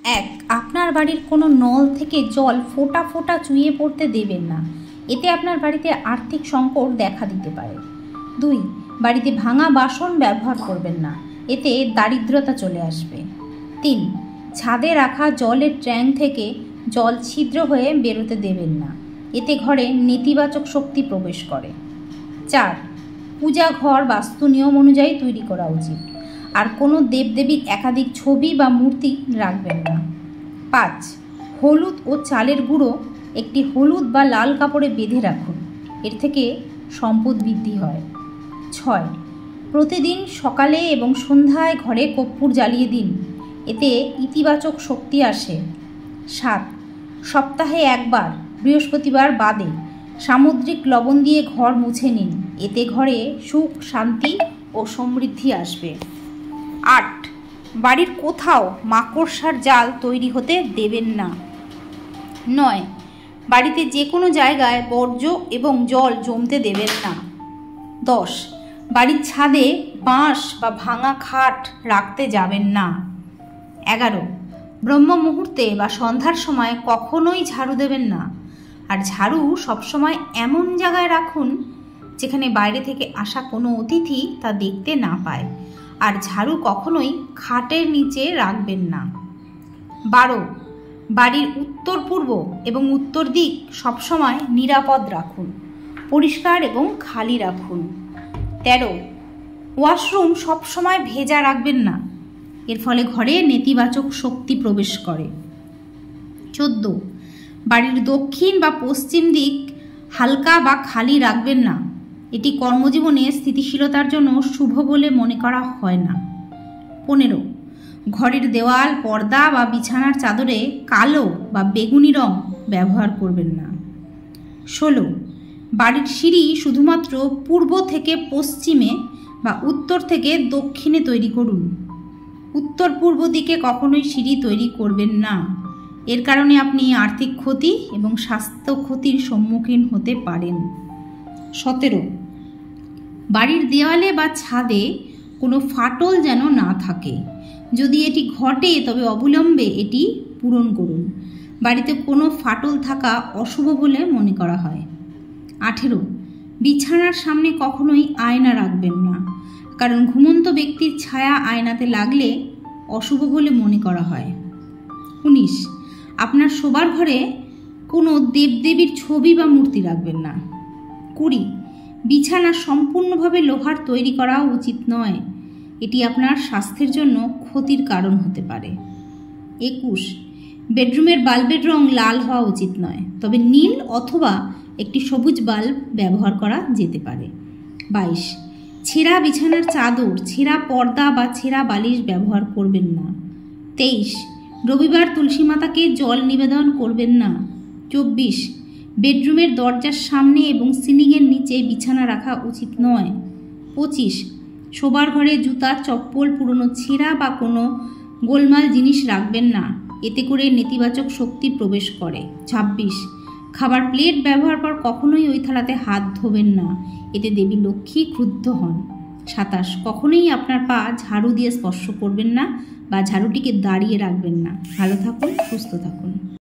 এক, আপনার বাড়ির কোনো নল থেকে জল ফোঁটা ফোঁটা চুইয়ে পড়তে দেবেন না। এতে আপনার বাড়িতে আর্থিক সংকট দেখা দিতে পারে। 2, বাড়িতে ভাঙা বাসন ব্যবহার করবেন না, এতে দারিদ্রতা চলে আসবে। 3, ছাদে রাখা জলের ট্যাঙ্ক থেকে জল ছিদ্র হয়ে বেরোতে দেবেন না, এতে ঘরে নেতিবাচক শক্তি প্রবেশ করে। 4, পূজা ঘর বাস্তু নিয়ম অনুযায়ী তৈরি করা উচিত, আর কোনো দেবদেবীর একাধিক ছবি বা মূর্তি রাখবেন না। 5, হলুদ ও চালের গুঁড়ো একটি হলুদ বা লাল কাপড়ে বেঁধে রাখুন, এর থেকে সম্পদ বৃদ্ধি হয়। 6, প্রতিদিন সকালে এবং সন্ধ্যায় ঘরে কর্পূর জ্বালিয়ে দিন, এতে ইতিবাচক শক্তি আসে। 7, সপ্তাহে একবার বৃহস্পতিবার বাদে সামুদ্রিক লবণ দিয়ে ঘর মুছে নিন, এতে ঘরে সুখ, শান্তি ও সমৃদ্ধি আসবে। 8, বাড়ির কোথাও মাকড়সার জাল তৈরি হতে দেবেন না। 9, বাড়িতে যে কোনো জায়গায় বর্জ্য এবং জল জমতে দেবেন না। 10, বাড়ির ছাদে বাঁশ বা ভাঙা খাট রাখতে যাবেন না। 11, ব্রহ্ম মুহূর্তে বা সন্ধ্যার সময় কখনোই ঝাড়ু দেবেন না, আর ঝাড়ু সবসময় এমন জায়গায় রাখুন যেখানে বাইরে থেকে আসা কোনো অতিথি তা দেখতে না পায়, আর ঝাড়ু কখনোই খাটের নিচে রাখবেন না। 12, বাড়ির উত্তর পূর্ব এবং উত্তর দিক সবসময় নিরাপদ রাখুন, পরিষ্কার এবং খালি রাখুন। 13, ওয়াশরুম সবসময় ভেজা রাখবেন না, এর ফলে ঘরে নেতিবাচক শক্তি প্রবেশ করে। 14, বাড়ির দক্ষিণ বা পশ্চিম দিক হালকা বা খালি রাখবেন না, এটি কর্মজীবনে স্থিতিশীলতার জন্য শুভ বলে মনে করা হয় না। 15, ঘরের দেওয়াল, পর্দা বা বিছানার চাদরে কালো বা বেগুনি রং ব্যবহার করবেন না। 16, বাড়ির সিঁড়ি শুধুমাত্র পূর্ব থেকে পশ্চিমে বা উত্তর থেকে দক্ষিণে তৈরি করুন। উত্তর পূর্ব দিকে কখনোই সিঁড়ি তৈরি করবেন না, এর কারণে আপনি আর্থিক ক্ষতি এবং স্বাস্থ্য ক্ষতির সম্মুখীন হতে পারেন। 17, বাড়ির দেওয়ালে বা ছাদে কোনো ফাটল যেন না থাকে, যদি এটি ঘটে তবে অবিলম্বে এটি পূরণ করুন। বাড়িতে কোনো ফাটল থাকা অশুভ বলে মনে করা হয়। 18, বিছানার সামনে কখনোই আয়না রাখবেন না, কারণ ঘুমন্ত ব্যক্তির ছায়া আয়নাতে লাগলে অশুভ বলে মনে করা হয়। 19, আপনার শোবার ঘরে কোনো দেবদেবীর ছবি বা মূর্তি রাখবেন না। 20, বিছানা সম্পূর্ণভাবে লোহার তৈরি করা উচিত নয়, এটি আপনার স্বাস্থ্যের জন্য ক্ষতির কারণ হতে পারে। 21, বেডরুমের বাল্বের রং লাল হওয়া উচিত নয়, তবে নীল অথবা একটি সবুজ বাল্ব ব্যবহার করা যেতে পারে। 22, ছেঁড়া বিছানার চাদর, ছেঁড়া পর্দা বা ছেঁড়া বালিশ ব্যবহার করবেন না। 23, রবিবার তুলসী মাতাকে জল নিবেদন করবেন না। 24, বেডরুমের দরজার সামনে এবং সিলিংয়ের নিচে বিছানা রাখা উচিত নয়। 25, শোবার ঘরে জুতা, চপ্পল, পুরনো ছেঁড়া বা কোনো গোলমাল জিনিস রাখবেন না, এতে করে নেতিবাচক শক্তি প্রবেশ করে। 26, খাবার প্লেট ব্যবহার পর কখনোই ওই থালাতে হাত ধোবেন না, এতে দেবী লক্ষ্মী ক্রুদ্ধ হন। 27, কখনোই আপনার পা ঝাড়ু দিয়ে স্পর্শ করবেন না বা ঝাড়ুটিকে দাঁড়িয়ে রাখবেন না। ভালো থাকুন, সুস্থ থাকুন।